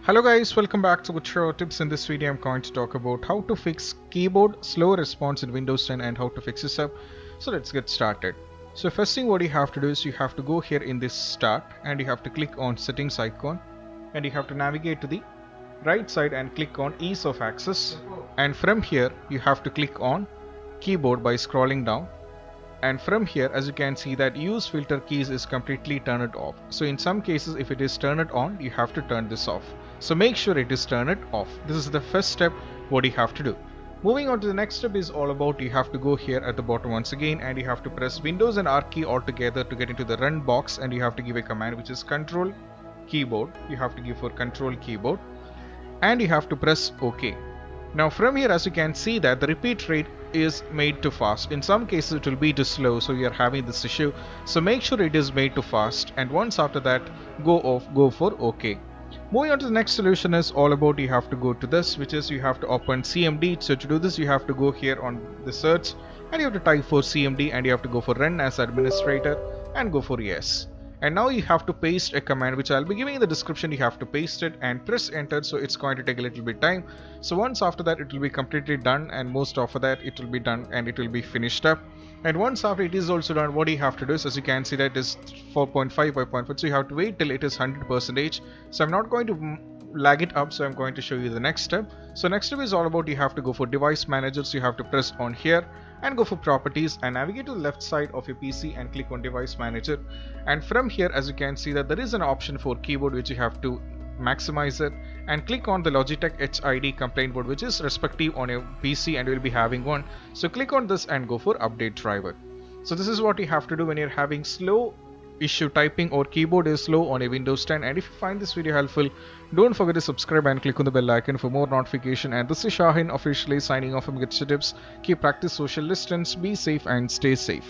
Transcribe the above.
Hello guys, welcome back to Gucho Tips. In this video I'm going to talk about how to fix keyboard slow response in Windows 10 and how to fix this up. So let's get started. So first thing what you have to do is you have to go here in this start and you have to click on settings icon and you have to navigate to the right side and click on ease of access, and from here you have to click on keyboard by scrolling down. And from here, as you can see, that use filter keys is completely turned off. So in some cases, if it is turned on, you have to turn this off. So make sure it is turned off. This is the first step what you have to do. Moving on to the next step is all about you have to go here at the bottom once again and you have to press Windows and R key all together to get into the run box, and you have to give a command which is control keyboard. You have to give for control keyboard and you have to press OK. Now from here, as you can see that the repeat rate is made too fast. In some cases it will be too slow, so you are having this issue. So make sure it is made too fast, and once after that go for OK. Moving on to the next solution is all about you have to go to this, which is you have to open CMD. So to do this you have to go here on the search and you have to type for CMD and you have to go for run as administrator and go for yes. And now you have to paste a command which I'll be giving in the description. You have to paste it and press enter, so it's going to take a little bit time. So once after that it will be completely done, and most of that it will be done and it will be finished up. And once after it is also done, what you have to do is, as you can see, that is 4.5 5.4, so you have to wait till it is 100%. So I'm not going to lag it up, so I'm going to show you the next step. So next step is all about you have to go for device manager. So you have to press on here and go for properties and navigate to the left side of your PC and click on device manager. And from here, as you can see, that there is an option for keyboard which you have to maximize it, and click on the Logitech HID complaint board which is respective on your PC, and you will be having one. So click on this and go for update driver. So this is what you have to do when you're having slow issue typing or keyboard is slow on a Windows 10. And if you find this video helpful, don't forget to subscribe and click on the bell icon for more notification. And this is Shahin officially signing off from Gucho Tips. Keep practice social distance, be safe and stay safe.